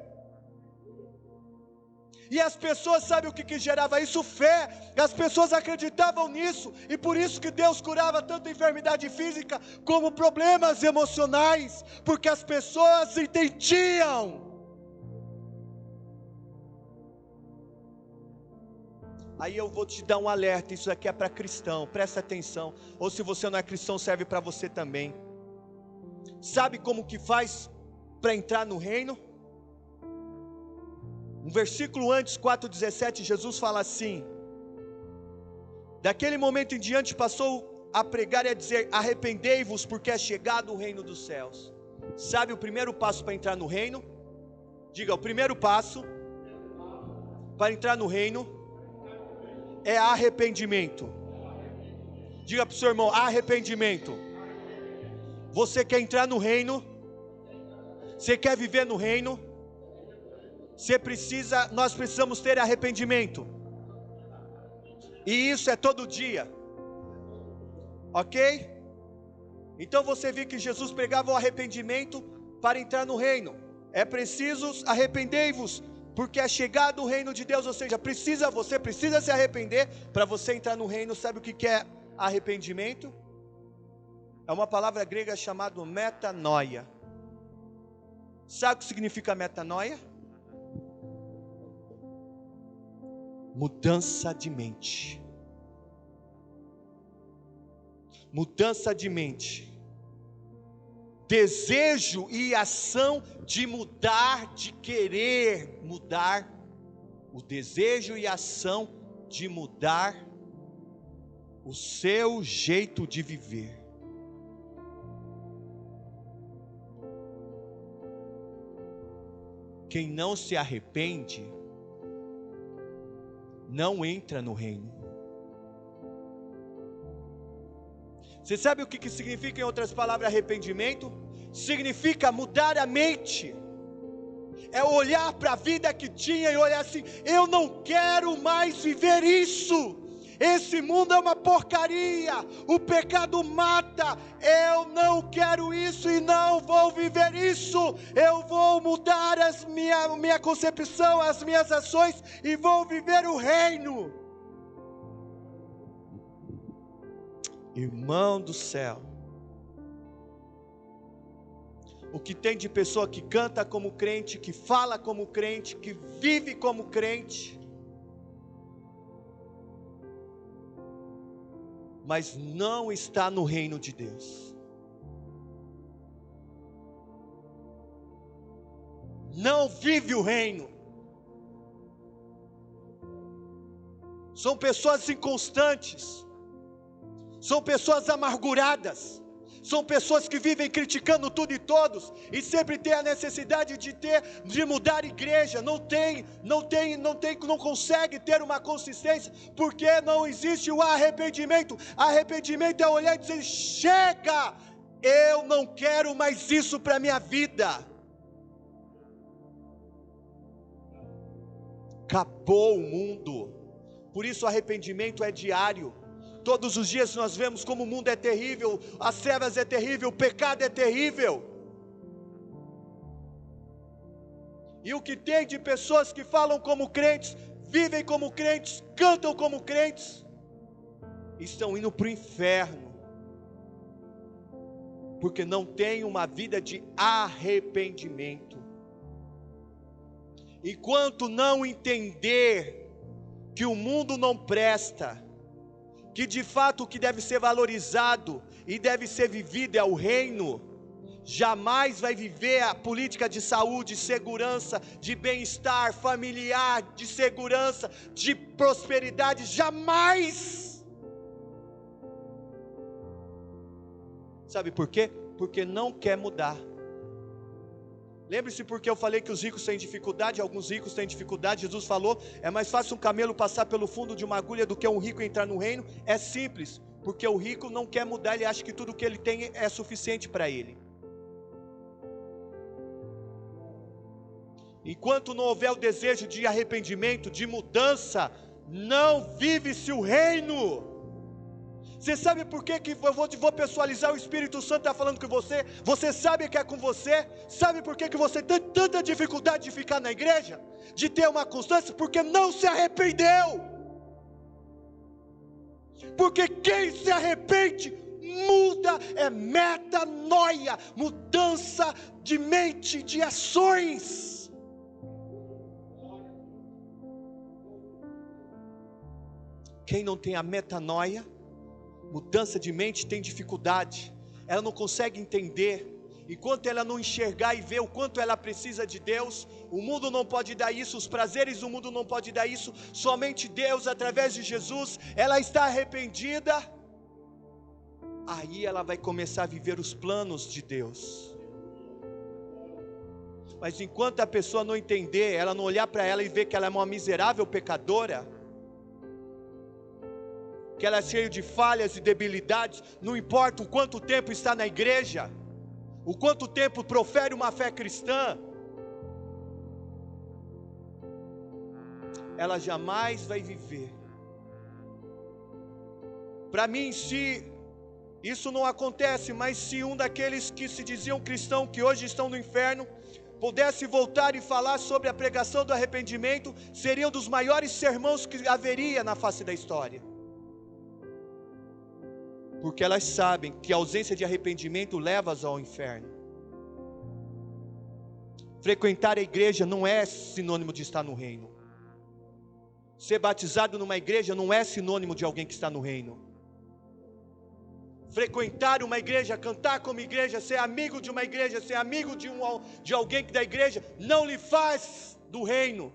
E as pessoas, sabem o que gerava isso? Fé. As pessoas acreditavam nisso, e por isso que Deus curava tanto enfermidade física, como problemas emocionais, porque as pessoas entendiam. Aí eu vou te dar um alerta, isso aqui é para cristão, presta atenção, ou se você não é cristão, serve para você também. Sabe como que faz para entrar no reino? Um versículo antes, 4,17, Jesus fala assim: daquele momento em diante passou a pregar e a dizer: arrependei-vos, porque é chegado o reino dos céus. Sabe o primeiro passo para entrar no reino? Diga, o primeiro passo para entrar no reino é arrependimento. Diga para o seu irmão: arrependimento. Você quer entrar no reino? Você quer viver no reino? Nós precisamos ter arrependimento, e isso é todo dia, ok? Então você viu que Jesus pregava o arrependimento para entrar no reino. É preciso arrependei-vos, porque é chegado o reino de Deus. Ou seja, você precisa se arrepender para você entrar no reino. Sabe o que é arrependimento? É uma palavra grega chamada metanoia. Sabe o que significa metanoia? Mudança de mente. Mudança de mente. Desejo e ação de mudar, de querer mudar. O desejo e ação de mudar o seu jeito de viver. Quem não se arrepende, não entra no reino. Você sabe o que significa, em outras palavras, arrependimento? Significa mudar a mente. É olhar para a vida que tinha e olhar assim: eu não quero mais viver isso. Esse mundo é uma porcaria, o pecado mata, eu não quero isso e não vou viver isso. Eu vou mudar minha concepção, as minhas ações e vou viver o reino. Irmão do céu, o que tem de pessoa que canta como crente, que fala como crente, que vive como crente, mas não está no reino de Deus. Não vive o reino. São pessoas inconstantes. São pessoas amarguradas. São pessoas que vivem criticando tudo e todos, e sempre tem a necessidade de mudar a igreja. Não consegue ter uma consistência, porque não existe o arrependimento. Arrependimento é olhar e dizer: chega, eu não quero mais isso para a minha vida. Acabou o mundo. Por isso o arrependimento é diário. Todos os dias nós vemos como o mundo é terrível, as trevas é terrível, o pecado é terrível. E o que tem de pessoas que falam como crentes, vivem como crentes, cantam como crentes, estão indo para o inferno, porque não tem uma vida de arrependimento. Enquanto não entender que o mundo não presta, que de fato o que deve ser valorizado e deve ser vivido é o reino, jamais vai viver a política de saúde, segurança, de bem-estar familiar, de segurança, de prosperidade, jamais. Sabe por quê? Porque não quer mudar. Lembre-se porque eu falei que os ricos têm dificuldade, alguns ricos têm dificuldade. Jesus falou: é mais fácil um camelo passar pelo fundo de uma agulha do que um rico entrar no reino. É simples, porque o rico não quer mudar, ele acha que tudo que ele tem é suficiente para ele. Enquanto não houver o desejo de arrependimento, de mudança, não vive-se o reino. Você sabe por que eu vou pessoalizar? O Espírito Santo está falando com você. Você sabe que é com você. Sabe por que você tem tanta dificuldade de ficar na igreja? De ter uma constância? Porque não se arrependeu. Porque quem se arrepende muda, é metanoia, mudança de mente, de ações. Quem não tem a metanoia, mudança de mente, tem dificuldade. Ela não consegue entender. Enquanto ela não enxergar e ver o quanto ela precisa de Deus, o mundo não pode dar isso, os prazeres do mundo não pode dar isso, somente Deus, através de Jesus. Ela está arrependida, aí ela vai começar a viver os planos de Deus. Mas enquanto a pessoa não entender, ela não olhar para ela e ver que ela é uma miserável pecadora, que ela é cheia de falhas e debilidades, não importa o quanto tempo está na igreja, o quanto tempo profere uma fé cristã, ela jamais vai viver. Para mim, se isso não acontece, mas se um daqueles que se diziam cristão, que hoje estão no inferno, pudesse voltar e falar sobre a pregação do arrependimento, seria um dos maiores sermões que haveria na face da história. Porque elas sabem que a ausência de arrependimento leva-as ao inferno. Frequentar a igreja não é sinônimo de estar no reino. Ser batizado numa igreja não é sinônimo de alguém que está no reino. Frequentar uma igreja, cantar como igreja, ser amigo de uma igreja, ser amigo de alguém da igreja, não lhe faz do reino.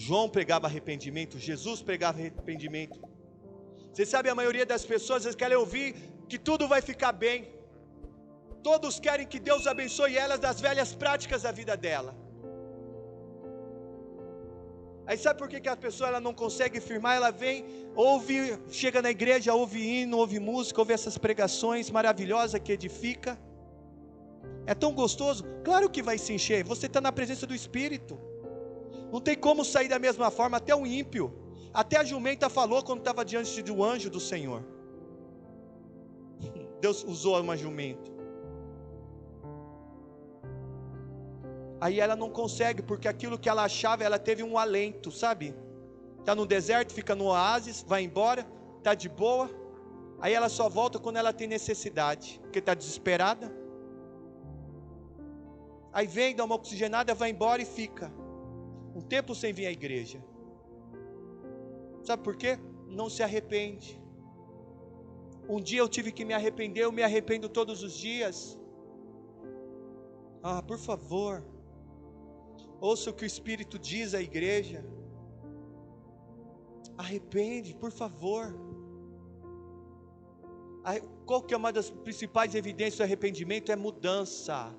João pregava arrependimento, Jesus pregava arrependimento. Você sabe, a maioria das pessoas eles querem ouvir que tudo vai ficar bem. Todos querem que Deus abençoe elas das velhas práticas da vida dela. Aí sabe por que a pessoa ela não consegue firmar? Ela vem, ouve, chega na igreja, ouve hino, ouve música, ouve essas pregações maravilhosas que edifica. É tão gostoso? Claro que vai se encher, você está na presença do Espírito. Não tem como sair da mesma forma, até o ímpio. Até a jumenta falou quando estava diante do anjo do Senhor. Deus usou uma jumenta. Aí ela não consegue, porque aquilo que ela achava, ela teve um alento, sabe? Está no deserto, fica no oásis, vai embora, está de boa. Aí ela só volta quando ela tem necessidade, porque está desesperada. Aí vem, dá uma oxigenada, vai embora e fica um tempo sem vir à igreja. Sabe por quê? Não se arrepende. Um dia eu tive que me arrepender, eu me arrependo todos os dias. Por favor, ouça o que o Espírito diz à igreja. Arrepende, por favor. Qual que é uma das principais evidências do arrependimento? É mudança.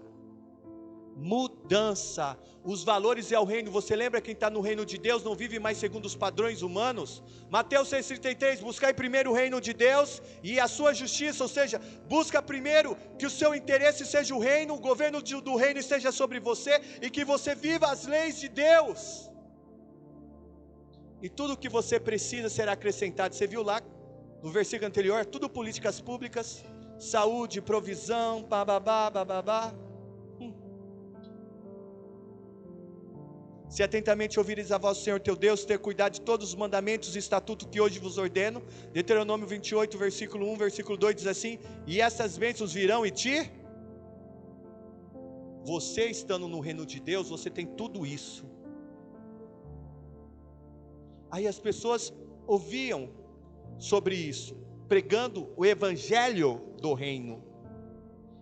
Mudança. Os valores é o reino. Você lembra quem está no reino de Deus não vive mais segundo os padrões humanos? Mateus 6,33, buscai primeiro o reino de Deus e a sua justiça, ou seja, busca primeiro que o seu interesse seja o reino, o governo do reino esteja sobre você e que você viva as leis de Deus. E tudo que você precisa será acrescentado. Você viu lá no versículo anterior, tudo políticas públicas, saúde, provisão, bababá, bababá. Se atentamente ouvires a voz do Senhor teu Deus, ter cuidado de todos os mandamentos e estatutos que hoje vos ordeno. Deuteronômio 28, versículo 1, versículo 2 diz assim: e essas bênçãos virão e te... Você estando no reino de Deus, você tem tudo isso. Aí as pessoas ouviam sobre isso, pregando o evangelho do reino.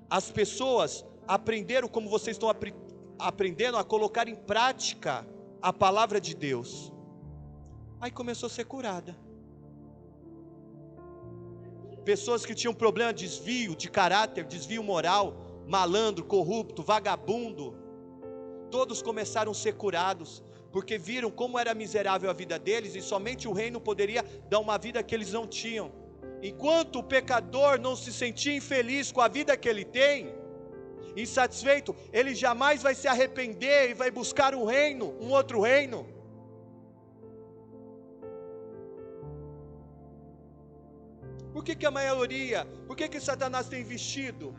As pessoas aprenderam, como vocês estão aprendendo, a colocar em prática a palavra de Deus. Aí começou a ser curada. Pessoas que tinham problema de desvio de caráter, desvio moral, malandro, corrupto, vagabundo, todos começaram a ser curados, porque viram como era miserável a vida deles, e somente o reino poderia dar uma vida que eles não tinham. Enquanto o pecador não se sentir infeliz com a vida que ele tem, insatisfeito, ele jamais vai se arrepender e vai buscar um reino, um outro reino. Por que a maioria, por que Satanás tem investido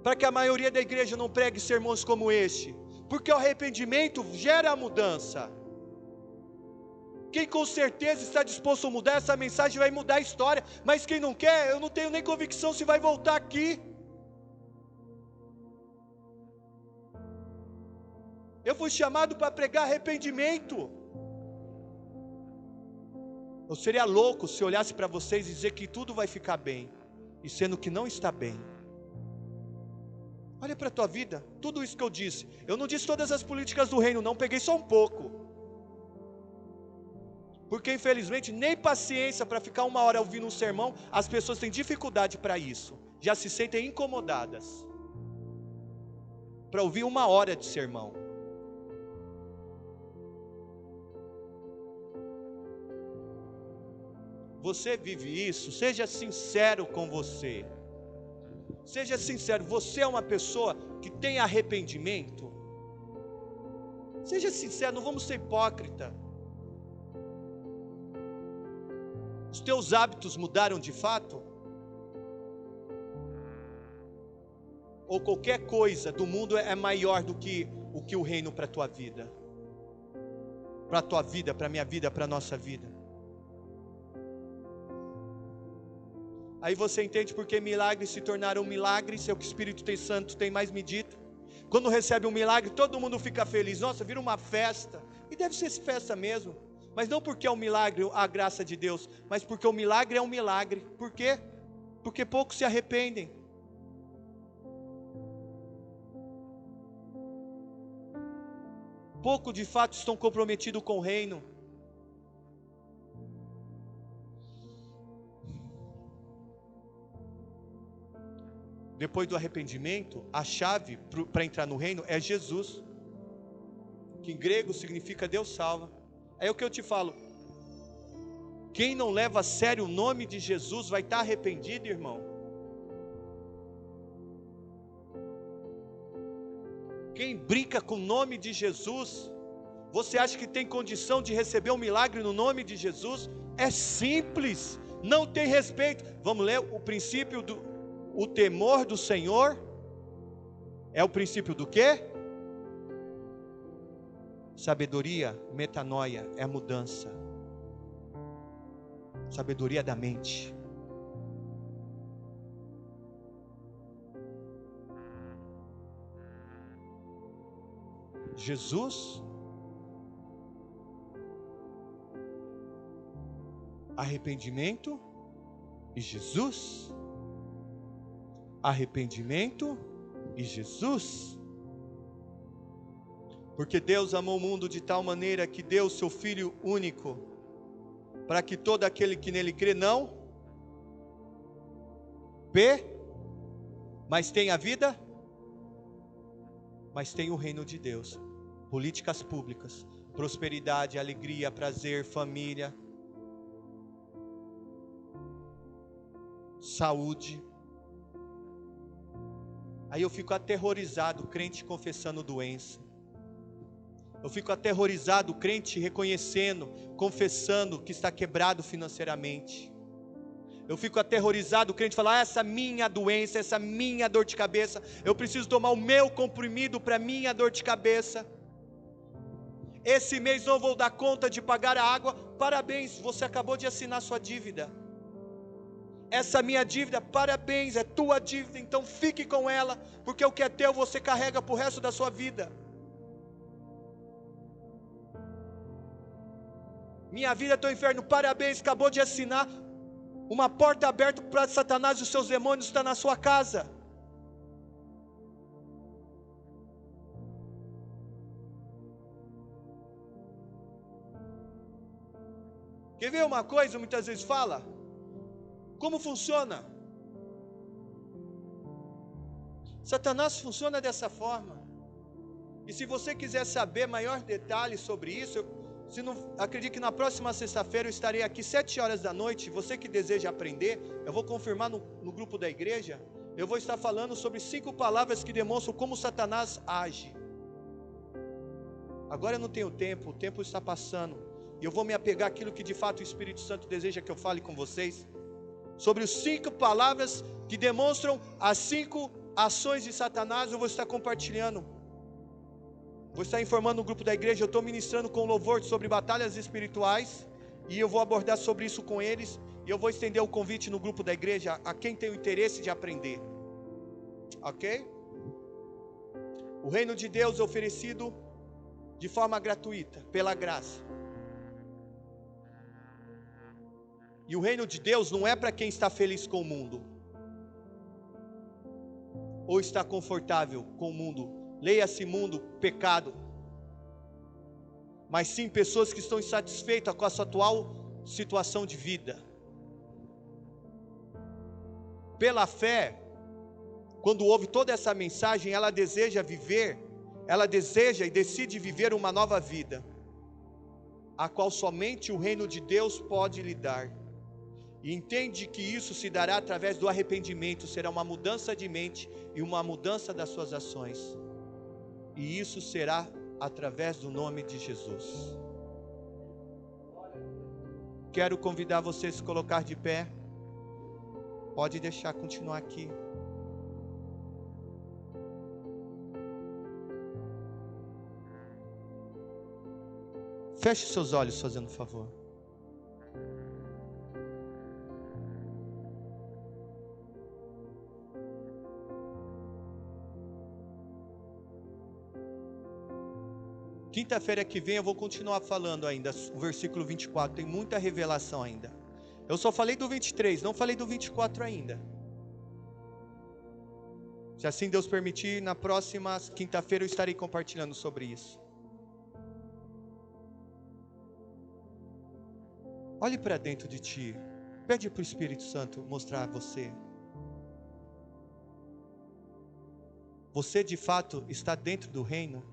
para que a maioria da igreja não pregue sermões como este? Porque o arrependimento gera a mudança. Quem com certeza está disposto a mudar, essa mensagem vai mudar a história. Mas quem não quer, eu não tenho nem convicção se vai voltar aqui. Eu fui chamado para pregar arrependimento. Eu seria louco se olhasse para vocês e dizer que tudo vai ficar bem, e sendo que não está bem. Olha para a tua vida, tudo isso que eu disse. Eu não disse todas as políticas do reino, não, peguei só um pouco. Porque infelizmente nem paciência para ficar uma hora ouvindo um sermão, as pessoas têm dificuldade para isso. Já se sentem incomodadas para ouvir uma hora de sermão. Você vive isso? Seja sincero com você. Seja sincero, você é uma pessoa que tem arrependimento? Seja sincero, não vamos ser hipócrita. Os teus hábitos mudaram de fato? Ou qualquer coisa do mundo é maior do que o reino para a tua vida? Para a tua vida, para a minha vida, para a nossa vida? Aí você entende porque milagres se tornaram milagres, é o que o Espírito Santo tem mais me dito. Quando recebe um milagre, todo mundo fica feliz. Nossa, vira uma festa. E deve ser festa mesmo. Mas não porque é um milagre a graça de Deus, mas porque o milagre é um milagre. Por quê? Porque poucos se arrependem. pouco de fato estão comprometidos com o reino. Depois do arrependimento, a chave para entrar no reino é Jesus, que em grego significa Deus salva. É o que eu te falo, quem não leva a sério o nome de Jesus vai estar arrependido, irmão. Quem brinca com o nome de Jesus, você acha que tem condição de receber um milagre no nome de Jesus? É simples, não tem respeito. Vamos ler o princípio o temor do Senhor é o princípio do quê? Sabedoria, metanoia, é a mudança. Sabedoria da mente. Jesus, arrependimento e Jesus. Arrependimento e Jesus. Porque Deus amou o mundo de tal maneira que deu o seu Filho único, para que todo aquele que nele crê não mas tem a vida, mas tem o reino de Deus, políticas públicas, prosperidade, alegria, prazer, família, saúde. Aí eu fico aterrorizado, crente confessando doença. Eu fico aterrorizado, crente reconhecendo, confessando que está quebrado financeiramente. Eu fico aterrorizado, o crente falar, essa minha doença, essa minha dor de cabeça, eu preciso tomar o meu comprimido para minha dor de cabeça. Esse mês não vou dar conta de pagar a água. Parabéns, você acabou de assinar sua dívida. Essa minha dívida, parabéns, é tua dívida, então fique com ela, porque o que é teu você carrega para o resto da sua vida. Minha vida é teu inferno, parabéns, acabou de assinar uma porta aberta para Satanás e os seus demônios estar na sua casa. Quer ver uma coisa, muitas vezes fala? Como funciona? Satanás funciona dessa forma. E se você quiser saber maior detalhes sobre isso, acredito que na próxima sexta-feira eu estarei aqui 7 horas da noite. Você que deseja aprender, eu vou confirmar no grupo da igreja. Eu vou estar falando sobre 5 palavras que demonstram como Satanás age. Agora eu não tenho tempo, o tempo está passando. E eu vou me apegar àquilo que de fato o Espírito Santo deseja que eu fale com vocês. Sobre os 5 palavras que demonstram as 5 ações de Satanás, eu vou estar compartilhando. Vou estar informando no grupo da igreja, eu estou ministrando com louvor sobre batalhas espirituais, e eu vou abordar sobre isso com eles, e eu vou estender o convite no grupo da igreja a quem tem o interesse de aprender. Ok? O reino de Deus é oferecido de forma gratuita, pela graça. E o reino de Deus não é para quem está feliz com o mundo, ou está confortável com o mundo. Leia-se mundo, pecado. Mas sim pessoas que estão insatisfeitas com a sua atual situação de vida. Pela fé, quando ouve toda essa mensagem, ela deseja viver, ela deseja e decide viver uma nova vida, a qual somente o reino de Deus pode lhe dar. E entende que isso se dará através do arrependimento, será uma mudança de mente e uma mudança das suas ações. E isso será através do nome de Jesus. Quero convidar você a se colocar de pé. Pode deixar continuar aqui. Feche seus olhos, fazendo favor. Quinta-feira que vem eu vou continuar falando ainda, o versículo 24, tem muita revelação ainda. Eu só falei do 23, não falei do 24 ainda. Se assim Deus permitir, na próxima quinta-feira eu estarei compartilhando sobre isso. Olhe para dentro de ti. Pede para o Espírito Santo mostrar a você. Você de fato está dentro do reino?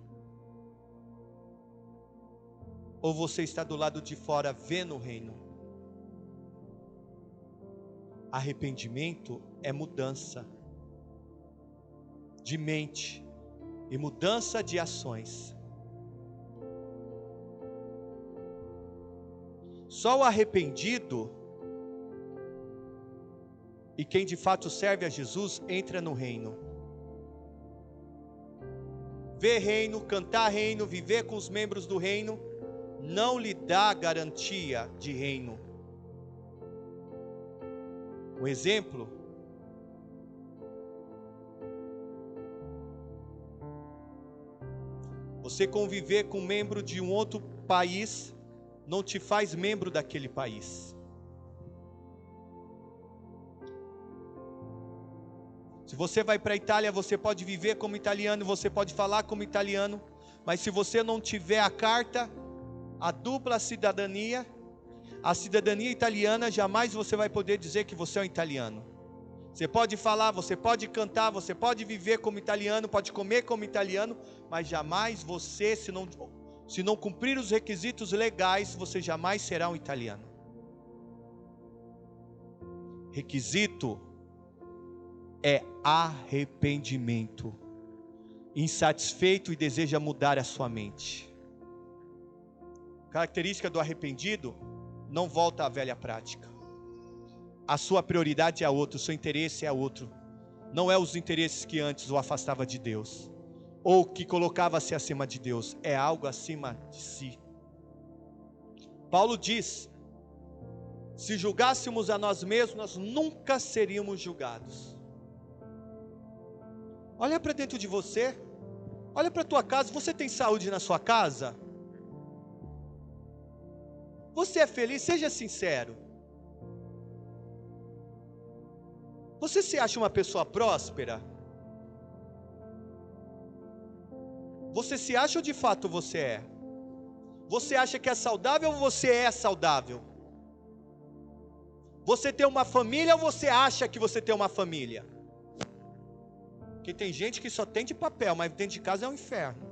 Ou você está do lado de fora vendo o reino? Arrependimento é mudança de mente e mudança de ações. Só o arrependido e quem de fato serve a Jesus entra no reino. Ver reino, cantar reino, viver com os membros do reino não lhe dá garantia de reino. Um exemplo: você conviver com um membro de um outro país não te faz membro daquele país. Se você vai para a Itália, você pode viver como italiano, você pode falar como italiano, mas se você não tiver a carta, a dupla cidadania, a cidadania italiana, jamais você vai poder dizer que você é um italiano. Você pode falar, você pode cantar, você pode viver como italiano, pode comer como italiano, mas jamais você, se não cumprir os requisitos legais, você jamais será um italiano. Requisito é arrependimento, insatisfeito e deseja mudar a sua mente. Característica do arrependido: não volta à velha prática. A sua prioridade é outra, o seu interesse é outro. Não é os interesses que antes o afastava de Deus, ou que colocava-se acima de Deus, é algo acima de si. Paulo diz: se julgássemos a nós mesmos, nós nunca seríamos julgados. Olha para dentro de você, olha para a tua casa. Você tem saúde na sua casa? Você é feliz? Seja sincero. Você se acha uma pessoa próspera? Você se acha ou de fato você é? Você acha que é saudável ou você é saudável? Você tem uma família ou você acha que você tem uma família? Porque tem gente que só tem de papel, mas dentro de casa é um inferno.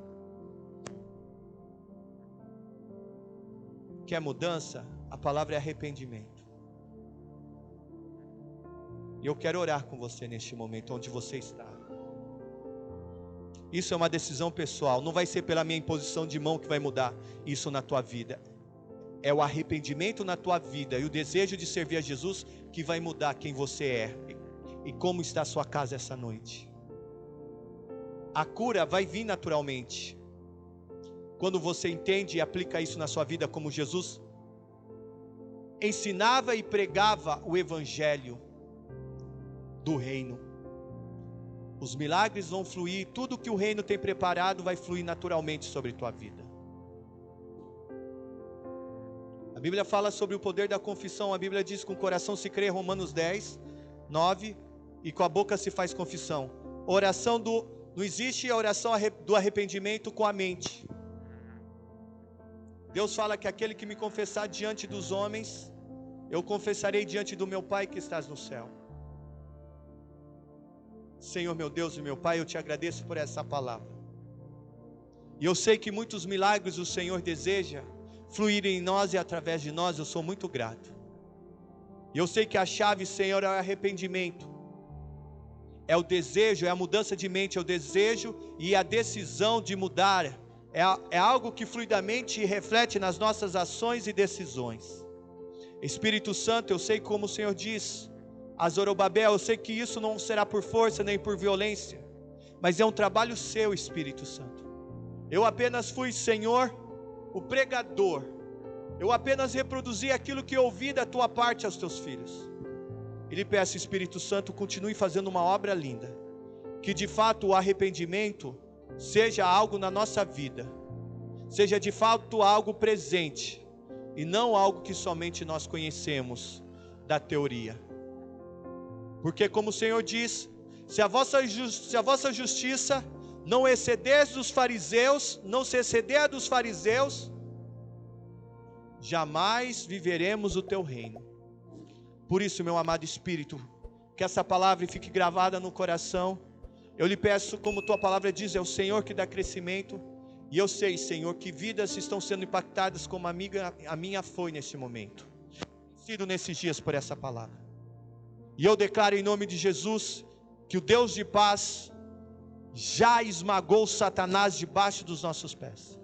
Quer mudança? A palavra é arrependimento. E eu quero orar com você neste momento, onde você está. Isso é uma decisão pessoal, não vai ser pela minha imposição de mão que vai mudar isso na tua vida. É o arrependimento na tua vida e o desejo de servir a Jesus que vai mudar quem você é e como está a sua casa essa noite. A cura vai vir naturalmente quando você entende e aplica isso na sua vida, como Jesus ensinava e pregava o evangelho do reino. Os milagres vão fluir, tudo que o reino tem preparado vai fluir naturalmente sobre a tua vida. A Bíblia fala sobre o poder da confissão. A Bíblia diz: com o coração se crê, Romanos 10, 9, e com a boca se faz confissão. Não existe a oração do arrependimento com a mente. Deus fala que aquele que me confessar diante dos homens, eu confessarei diante do meu Pai que estás no céu. Senhor, meu Deus e meu Pai, eu te agradeço por essa palavra. E eu sei que muitos milagres o Senhor deseja fluírem em nós e através de nós. Eu sou muito grato. E eu sei que a chave, Senhor, é o arrependimento. É o desejo, é a mudança de mente, é o desejo e a decisão de mudar. É algo que fluidamente reflete nas nossas ações e decisões. Espírito Santo, eu sei como o Senhor diz a Zorobabel, eu sei que isso não será por força nem por violência, mas é um trabalho seu, Espírito Santo. Eu apenas fui, Senhor, o pregador. Eu apenas reproduzi aquilo que ouvi da tua parte aos teus filhos. E lhe peço, Espírito Santo, continue fazendo uma obra linda. Que de fato o arrependimento seja algo na nossa vida. Seja de fato algo presente. E não algo que somente nós conhecemos da teoria. Porque como o Senhor diz, se a vossa justiça não exceder dos fariseus, não se exceder a dos fariseus, jamais viveremos o teu reino. Por isso, meu amado Espírito, que essa palavra fique gravada no coração. Eu lhe peço, como tua palavra diz, é o Senhor que dá crescimento. E eu sei, Senhor, que vidas estão sendo impactadas como a minha foi nesse momento. Sido nesses dias por essa palavra. E eu declaro em nome de Jesus, que o Deus de paz já esmagou Satanás debaixo dos nossos pés.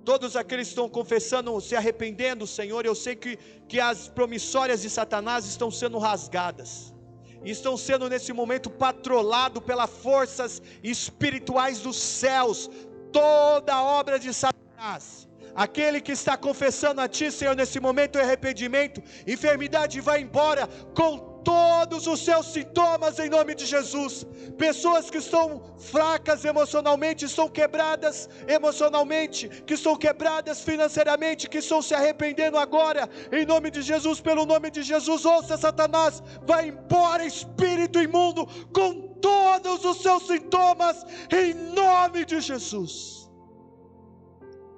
Todos aqueles que estão confessando, se arrependendo, Senhor, eu sei que as promissórias de Satanás estão sendo rasgadas. E estão sendo nesse momento patrolado pelas forças espirituais dos céus. Toda a obra de Satanás. Aquele que está confessando a Ti, Senhor, nesse momento em arrependimento, enfermidade vai embora com todos os seus sintomas em nome de Jesus. Pessoas que estão fracas emocionalmente, estão quebradas emocionalmente, que estão quebradas financeiramente, que estão se arrependendo agora, em nome de Jesus, pelo nome de Jesus. Ouça, Satanás, vai embora, espírito imundo, com todos os seus sintomas, em nome de Jesus.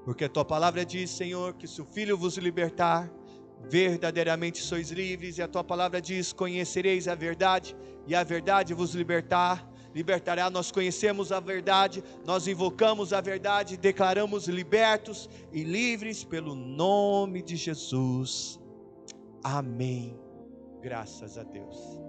Porque a tua palavra diz, Senhor, que se o Filho vos libertar, verdadeiramente sois livres. E a tua palavra diz, conhecereis a verdade, e a verdade vos libertará. Nós conhecemos a verdade, nós invocamos a verdade, declaramos libertos e livres pelo nome de Jesus. Amém. Graças a Deus.